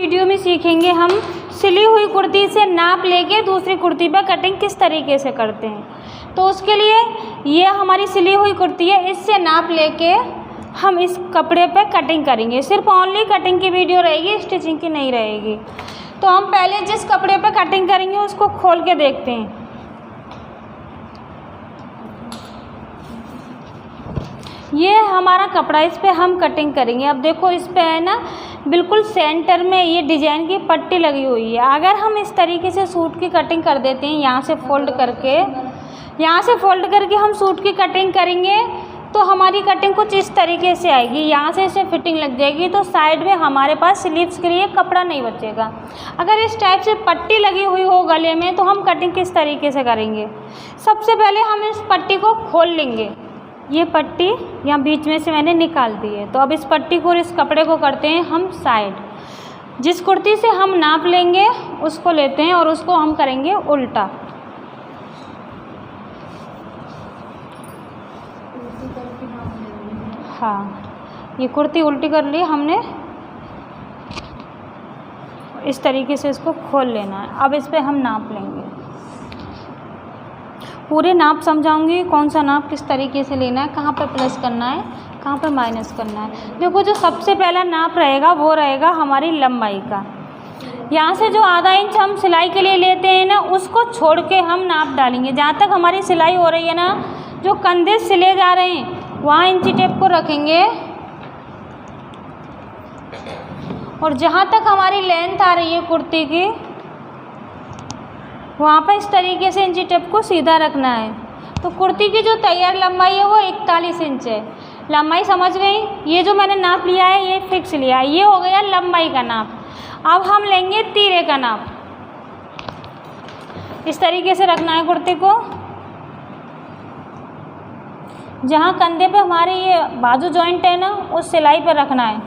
Video में सीखेंगे हम सिली हुई कुर्ती से नाप लेके दूसरी कुर्ती पर कटिंग किस तरीके से करते हैं। तो उसके लिए ये हमारी सिली हुई कुर्ती है, इससे नाप लेके हम इस कपड़े पे कटिंग करेंगे। सिर्फ ओनली कटिंग की वीडियो रहेगी, स्टिचिंग की नहीं रहेगी। तो हम पहले जिस कपड़े पे कटिंग करेंगे उसको खोल के देखते हैं। ये हमारा कपड़ा, इस पे हम कटिंग करेंगे। अब देखो इस पे है ना बिल्कुल सेंटर में ये डिजाइन की पट्टी लगी हुई है। अगर हम इस तरीके से सूट की कटिंग कर देते हैं, यहाँ से फोल्ड करके हम सूट की कटिंग करेंगे तो हमारी कटिंग कुछ इस तरीके से आएगी। यहाँ से इसे फिटिंग लग जाएगी तो साइड में हमारे पास स्लीव्स के लिए कपड़ा नहीं बचेगा। अगर इस टाइप से पट्टी लगी हुई हो गले में तो हम कटिंग किस तरीके से करेंगे। सबसे पहले हम इस पट्टी को खोल लेंगे। ये पट्टी यहाँ बीच में से मैंने निकाल दी है। तो अब इस पट्टी को और इस कपड़े को करते हैं हम साइड। जिस कुर्ती से हम नाप लेंगे उसको लेते हैं और उसको हम करेंगे उल्टा। हाँ, ये कुर्ती उल्टी कर ली हमने। इस तरीके से इसको खोल लेना है। अब इस पे हम नाप लेंगे। पूरे नाप समझाऊंगी, कौन सा नाप किस तरीके से लेना है, कहाँ पे प्लस करना है, कहाँ पे माइनस करना है। देखो जो सबसे पहला नाप रहेगा वो रहेगा हमारी लंबाई का। यहाँ से जो आधा इंच हम सिलाई के लिए लेते हैं ना, उसको छोड़ के हम नाप डालेंगे। जहाँ तक हमारी सिलाई हो रही है ना, जो कंधे सिले जा रहे हैं वहाँ इंची टेप को रखेंगे और जहाँ तक हमारी लेंथ आ रही है कुर्ती की वहाँ पर इस तरीके से इंची टेप को सीधा रखना है। तो कुर्ती की जो तैयार लंबाई है वो 41 इंच है। लंबाई समझ गई। ये जो मैंने नाप लिया है ये फिक्स लिया है, ये हो गया लंबाई का नाप। अब हम लेंगे तीरे का नाप। इस तरीके से रखना है कुर्ती को। जहाँ कंधे पे हमारे ये बाजू जॉइंट है ना, उस सिलाई पर रखना है,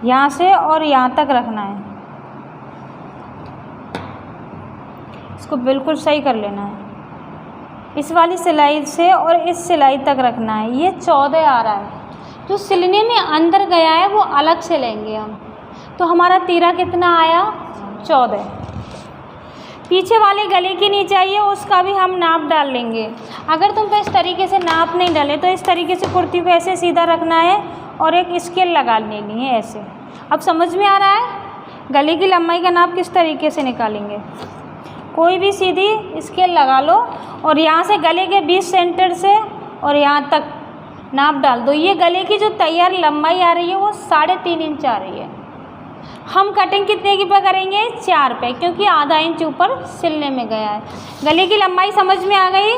यहाँ से और यहाँ तक रखना है। इसको बिल्कुल सही कर लेना है। इस वाली सिलाई से और इस सिलाई तक रखना है। ये 14 आ रहा है। जो सिलने में अंदर गया है वो अलग से लेंगे हम। तो हमारा तीरा कितना आया? 14। पीछे वाले गले की नीचे आइए, उसका भी हम नाप डाल लेंगे। अगर तुम तो इस तरीके से नाप नहीं डाले तो इस तरीके से कुर्ती को ऐसे सीधा रखना है और एक स्केल लगा लेनी है ऐसे। अब समझ में आ रहा है गले की लंबाई का नाप किस तरीके से निकालेंगे। कोई भी सीधी स्केल लगा लो और यहाँ से गले के 20 सेंटर से और यहाँ तक नाप डाल दो। ये गले की जो तैयार लंबाई आ रही है वो 3.5 इंच आ रही है। हम कटिंग कितने की पे करेंगे? 4 पे, क्योंकि आधा इंच ऊपर सिलने में गया है। गले की लंबाई समझ में आ गई।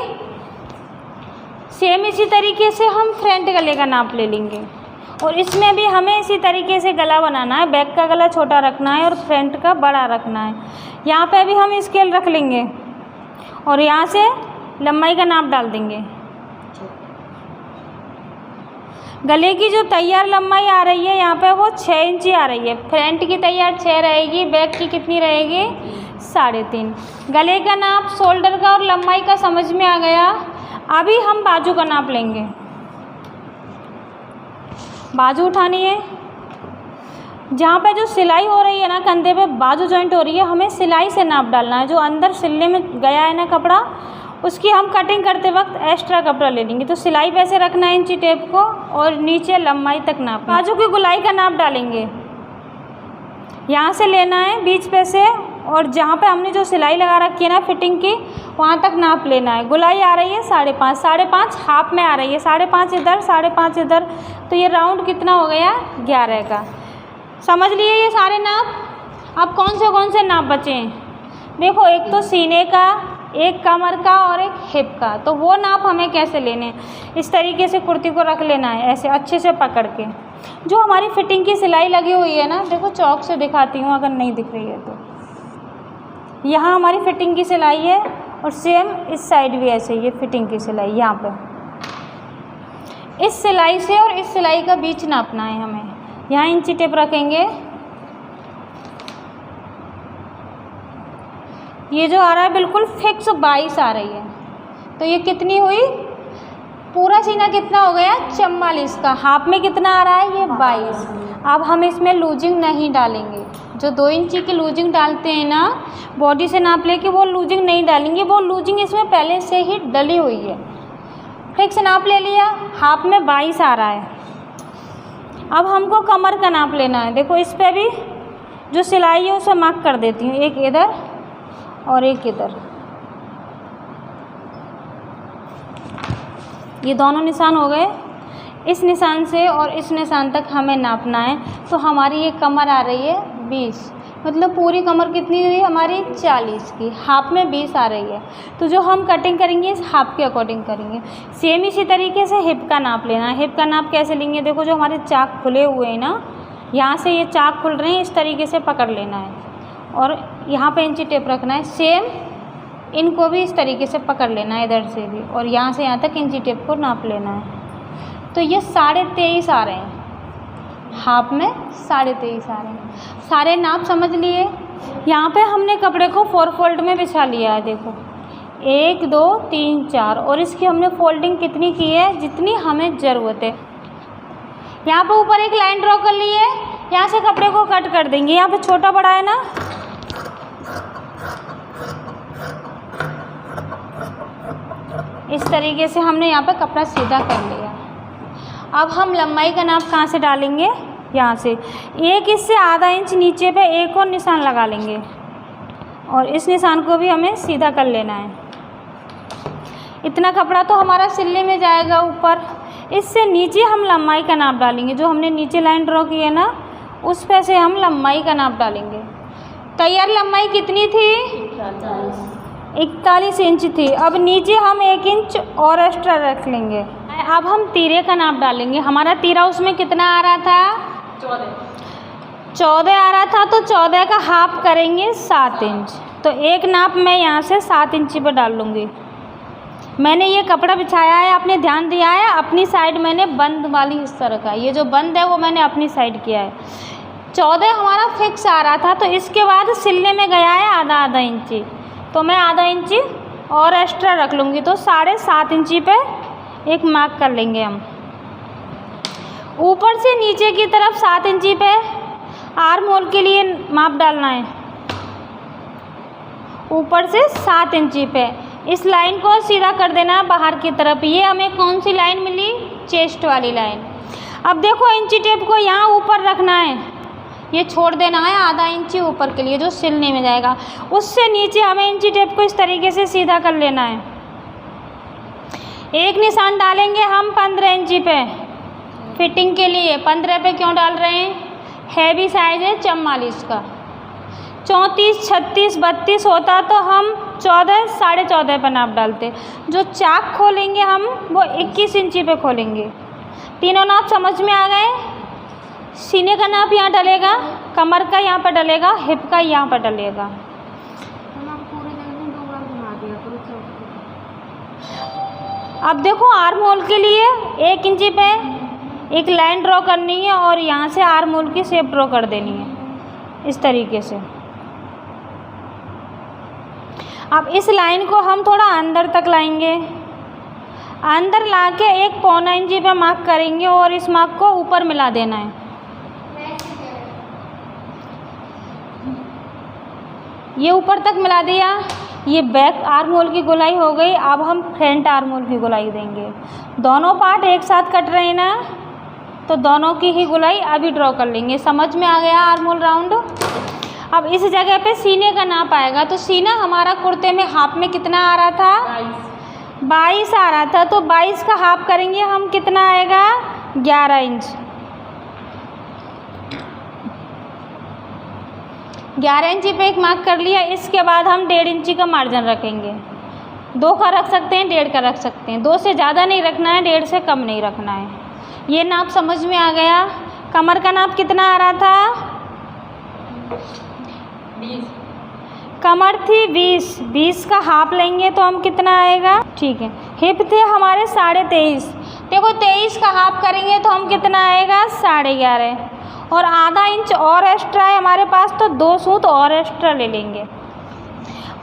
सेम इसी तरीके से हम फ्रंट गले का नाप ले लेंगे और इसमें भी हमें इसी तरीके से गला बनाना है। बैक का गला छोटा रखना है और फ्रंट का बड़ा रखना है। यहाँ पे भी हम स्केल रख लेंगे और यहाँ से लंबाई का नाप डाल देंगे। गले की जो तैयार लंबाई आ रही है यहाँ पे वो 6 इंच आ रही है। फ्रंट की तैयार 6 रहेगी, बैक की कितनी रहेगी? 3.5। गले का नाप, शोल्डर का और लंबाई का समझ में आ गया। अभी हम बाजू का नाप लेंगे। बाजू उठानी है। जहाँ पे जो सिलाई हो रही है ना, कंधे पे बाजू जॉइंट हो रही है, हमें सिलाई से नाप डालना है। जो अंदर सिलने में गया है ना कपड़ा, उसकी हम कटिंग करते वक्त एक्स्ट्रा कपड़ा ले लेंगे। तो सिलाई पे ऐसे रखना है इंची टेप को और नीचे लंबाई तक नाप। बाजू की गुलाई का नाप डालेंगे। यहाँ से लेना है बीच पे से और जहाँ पे हमने जो सिलाई लगा रखी है ना फिटिंग की, वहाँ तक नाप लेना है। गुलाई आ रही है 5.5, 5.5 हाफ में आ रही है। 5.5 इधर, 5.5 इधर, तो ये राउंड कितना हो गया? 11 का। समझ लिए ये सारे नाप। अब कौन से नाप बचे हैं? देखो, एक तो सीने का, एक कमर का और एक हिप का। तो वो नाप हमें कैसे लेने हैं? इस तरीके से कुर्ती को रख लेना है ऐसे अच्छे से पकड़ के। जो हमारी फिटिंग की सिलाई लगी हुई है ना, देखो चौक से दिखाती हूँ अगर नहीं दिख रही है तो। यहाँ हमारी फिटिंग की सिलाई है और सेम इस साइड भी ऐसे ये फिटिंग की सिलाई। यहाँ पे इस सिलाई से और इस सिलाई का बीच नापना है हमें। यहाँ इंची टेप रखेंगे। ये जो आ रहा है बिल्कुल फिक्स 22 आ रही है। तो ये कितनी हुई? पूरा सीना कितना हो गया? 44 का। हाफ में कितना आ रहा है? ये 22। अब हम इसमें लूजिंग नहीं डालेंगे। जो 2 इंची की लूजिंग डालते हैं ना, बॉडी से नाप लेके वो लूजिंग नहीं डालेंगे, वो लूजिंग इसमें पहले से ही डली हुई है। ठीक से नाप ले लिया, हाफ में 22 आ रहा है। अब हमको कमर का नाप लेना है। देखो इस पे भी जो सिलाई है उसे मार्क कर देती हूँ, एक इधर और एक इधर। ये दोनों निशान हो गए। इस निशान से और इस निशान तक हमें नापना है। तो हमारी ये कमर आ रही है 20, मतलब पूरी कमर कितनी हुई हमारी 40 की, हाफ में 20 आ रही है। तो जो हम कटिंग करेंगे इस हाफ के अकॉर्डिंग करेंगे। सेम इसी तरीके से हिप का नाप लेना है। हिप का नाप कैसे लेंगे? देखो जो हमारे चाक खुले हुए हैं ना, यहाँ से ये चाक खुल रहे हैं, इस तरीके से पकड़ लेना है और यहाँ पे इंची टेप रखना है। सेम इनको भी इस तरीके से पकड़ लेना है, इधर से भी, और यहाँ से यहाँ तक इंची टेप को नाप लेना है। तो ये 23.5 आ रहे हैं, हाफ में 23.5 आ रहे हैं। सारे नाप समझ लिए। यहाँ पे हमने कपड़े को 4 फोल्ड में बिछा लिया है। देखो 1 2 3 4, और इसकी हमने फोल्डिंग कितनी की है? जितनी हमें ज़रूरत है। यहाँ पे ऊपर एक लाइन ड्रॉ कर ली है, यहाँ से कपड़े को कट कर देंगे। यहाँ पे छोटा बड़ा है ना, इस तरीके से हमने यहाँ पे कपड़ा सीधा कर लिया। अब हम लंबाई का नाप कहाँ से डालेंगे? यहाँ से एक इससे आधा इंच नीचे पे एक और निशान लगा लेंगे और इस निशान को भी हमें सीधा कर लेना है। इतना कपड़ा तो हमारा सिलने में जाएगा ऊपर। इससे नीचे हम लंबाई का नाप डालेंगे। जो हमने नीचे लाइन ड्रॉ की है ना, उस पे से हम लंबाई का नाप डालेंगे। तैयार लंबाई कितनी थी? 41 इंच थी। अब नीचे हम 1 इंच और एक्स्ट्रा रख लेंगे। अब हम तीरे का नाप डालेंगे। हमारा तीरा उसमें कितना आ रहा था? 14 आ रहा था। तो 14 का हाफ करेंगे 7 इंच। तो एक नाप मैं यहाँ से 7 इंची पर डाल लूँगी। मैंने ये कपड़ा बिछाया है, आपने ध्यान दिया है, अपनी साइड मैंने बंद वाली हिस्सा रखा है। ये जो बंद है वो मैंने अपनी साइड किया है। 14 हमारा फिक्स आ रहा था। तो इसके बाद सिलने में गया है आधा इंची, तो मैं आधा इंची और एक्स्ट्रा रख लूँगी। तो 7.5 इंची पे एक मार्क कर लेंगे हम। ऊपर से नीचे की तरफ 7 इंची पे आर्म होल के लिए माप डालना है। ऊपर से 7 इंची पे इस लाइन को सीधा कर देना है बाहर की तरफ। ये हमें कौन सी लाइन मिली? चेस्ट वाली लाइन। अब देखो इंची टेप को यहाँ ऊपर रखना है, ये छोड़ देना है आधा इंची ऊपर के लिए जो सिलने में जाएगा। उससे नीचे हमें इंची टेप को इस तरीके से सीधा कर लेना है। एक निशान डालेंगे हम 15 इंची पे फिटिंग के लिए। 15 पे क्यों डाल रहे हैं? हैवी साइज है 44 का। 34 36 32 होता तो हम 14 14.5 पर नाप डालते। जो चाक खोलेंगे हम वो 21 इंची पे खोलेंगे। तीनों नाप समझ में आ गए? सीने का नाप यहाँ डलेगा, कमर का यहाँ पर डलेगा, हिप का यहाँ पर डलेगा। अब देखो आर्म होल के लिए 1 इंची पे एक लाइन ड्रॉ करनी है और यहाँ से आर्म होल की शेप ड्रॉ कर देनी है इस तरीके से। अब इस लाइन को हम थोड़ा अंदर तक लाएंगे। अंदर लाके 1 पौना इंची पे मार्क करेंगे और इस मार्क को ऊपर मिला देना है। ये ऊपर तक मिला दिया। ये बैक आर्म होल की गोलाई हो गई। अब हम फ्रंट आर्म होल की गोलाई देंगे। दोनों पार्ट एक साथ कट रहे हैं ना, तो दोनों की ही गोलाई अभी ड्रॉ कर लेंगे। समझ में आ गया आर्म होल राउंड? अब इस जगह पे सीने का नाप आएगा। तो सीना हमारा कुर्ते में हाफ में कितना आ रहा था? 22 आ रहा था। तो 22 का हाफ करेंगे हम, कितना आएगा? 11 इंच। 11 इंची पे एक मार्क कर लिया। इसके बाद हम 1.5 इंची का मार्जिन रखेंगे। 2 का रख सकते हैं, 1.5 का रख सकते हैं। 2 से ज़्यादा नहीं रखना है, 1.5 से कम नहीं रखना है। ये नाप समझ में आ गया? कमर का नाप कितना आ रहा था? 20। कमर थी 20 का हाफ लेंगे तो हम कितना आएगा? ठीक है। हिप थे हमारे 23.5। देखो 23 का हाफ करेंगे तो हम कितना आएगा? 11.5। और आधा इंच और एक्स्ट्रा है हमारे पास, तो 2 सूत और एक्स्ट्रा ले लेंगे।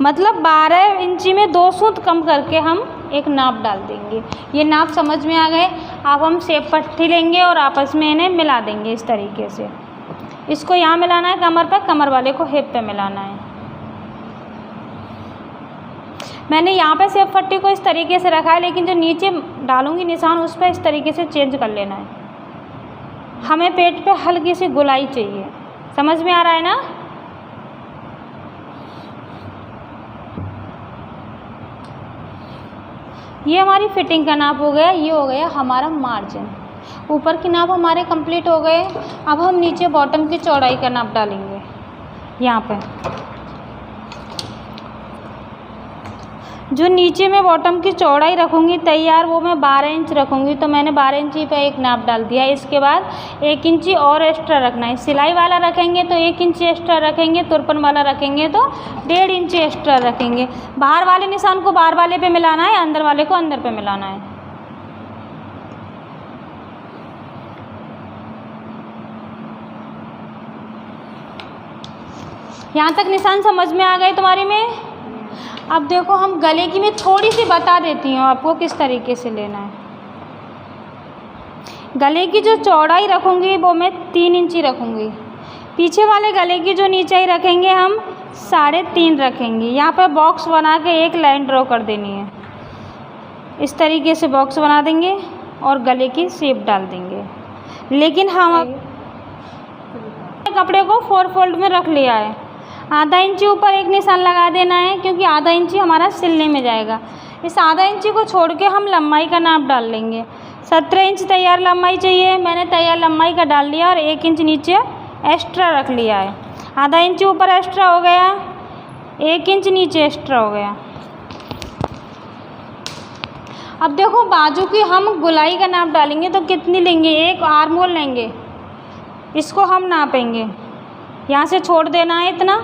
मतलब 12 इंची में 2 सूत कम करके हम एक नाप डाल देंगे। ये नाप समझ में आ गए? अब हम शेप पट्टी लेंगे और आपस में इन्हें मिला देंगे इस तरीके से। इसको यहाँ मिलाना है कमर पे, कमर वाले को हिप पे मिलाना है। मैंने यहाँ पे सेब पट्टी को इस तरीके से रखा है, लेकिन जो नीचे डालूंगी निशान उस पर इस तरीके से चेंज कर लेना है। हमें पेट पे हल्की सी गोलाई चाहिए, समझ में आ रहा है ना। ये हमारी फिटिंग का नाप हो गया, ये हो गया हमारा मार्जिन। ऊपर की नाप हमारे कंप्लीट हो गए। अब हम नीचे बॉटम की चौड़ाई का नाप डालेंगे। यहाँ पे जो नीचे में बॉटम की चौड़ाई रखूँगी तैयार, वो मैं 12 इंच रखूँगी, तो मैंने 12 इंची पे एक नाप डाल दिया। इसके बाद 1 इंची और एक्स्ट्रा रखना है। सिलाई वाला रखेंगे तो 1 इंची एक्स्ट्रा रखेंगे, तुरपन वाला रखेंगे तो 1.5 इंची एक्स्ट्रा रखेंगे। बाहर वाले निशान को बाहर वाले पे मिलाना है, अंदर वाले को अंदर पे मिलाना है। यहाँ तक निशान समझ में आ गए तुम्हारी में। अब देखो हम गले की मैं थोड़ी सी बता देती हूँ आपको किस तरीके से लेना है। गले की जो चौड़ाई रखूँगी वो मैं 3 इंची रखूँगी। पीछे वाले गले की जो नीचाई रखेंगे हम 3.5 रखेंगे। यहाँ पर बॉक्स बना के एक लाइन ड्रॉ कर देनी है। इस तरीके से बॉक्स बना देंगे और गले की शेप डाल देंगे। लेकिन हम कपड़े को 4 फोल्ड में रख लिया है। आधा इंची ऊपर एक निशान लगा देना है, क्योंकि आधा इंची हमारा सिलने में जाएगा। इस आधा इंची को छोड़ के हम लंबाई का नाप डाल लेंगे। 17 इंच तैयार लंबाई चाहिए, मैंने तैयार लंबाई का डाल लिया और 1 इंच नीचे एक्स्ट्रा रख लिया है। आधा इंची ऊपर एक्स्ट्रा हो गया, 1 इंच नीचे एक्स्ट्रा हो गया। अब देखो बाजू की हम गोलाई का नाप डालेंगे तो कितनी लेंगे, 1 आर्म होल लेंगे। इसको हम नापेंगे, यहाँ से छोड़ देना है इतना,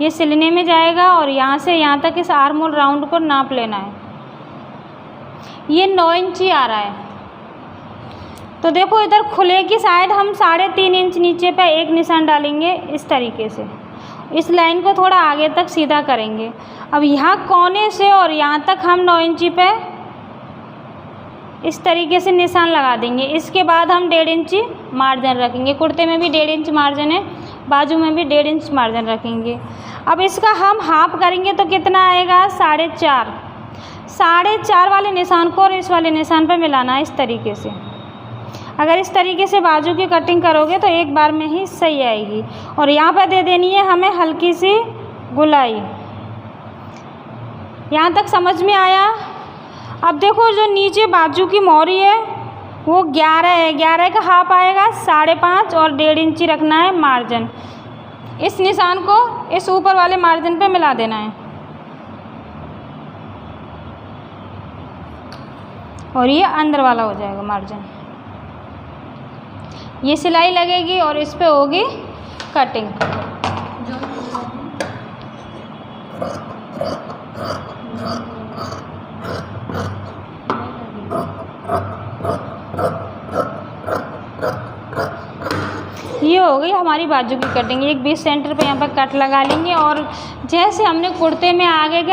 ये सिलने में जाएगा और यहाँ से यहाँ तक इस आर्म होल राउंड को नाप लेना है। ये 9 इंची आ रहा है। तो देखो इधर खुले की साइड हम 3.5 इंच नीचे पे एक निशान डालेंगे इस तरीके से। इस लाइन को थोड़ा आगे तक सीधा करेंगे। अब यहाँ कोने से और यहाँ तक हम 9 इंची पे इस तरीके से निशान लगा देंगे। इसके बाद हम 1.5 इंची मार्जिन रखेंगे। कुर्ते में भी 1.5 इंच मार्जिन है, बाजू में भी 1.5 इंच मार्जिन रखेंगे। अब इसका हम हाफ करेंगे तो कितना आएगा, 4.5। 4.5 वाले निशान को और इस वाले निशान पर मिलाना है इस तरीके से। अगर इस तरीके से बाजू की कटिंग करोगे तो एक बार में ही सही आएगी। और यहाँ पर दे देनी है हमें हल्की सी गोलाई। यहाँ तक समझ में आया। अब देखो जो नीचे बाजू की मोहरी है वो 11 है, 11 का हाफ आएगा 5.5 और 1.5 इंची रखना है मार्जिन। इस निशान को इस ऊपर वाले मार्जिन पे मिला देना है और ये अंदर वाला हो जाएगा मार्जिन। ये सिलाई लगेगी और इस पे होगी कटिंग। ये हो गई हमारी बाजू की कटिंग। एक 20 सेंटर पे यहाँ पर कट लगा लेंगे और जैसे हमने कुर्ते में आगे के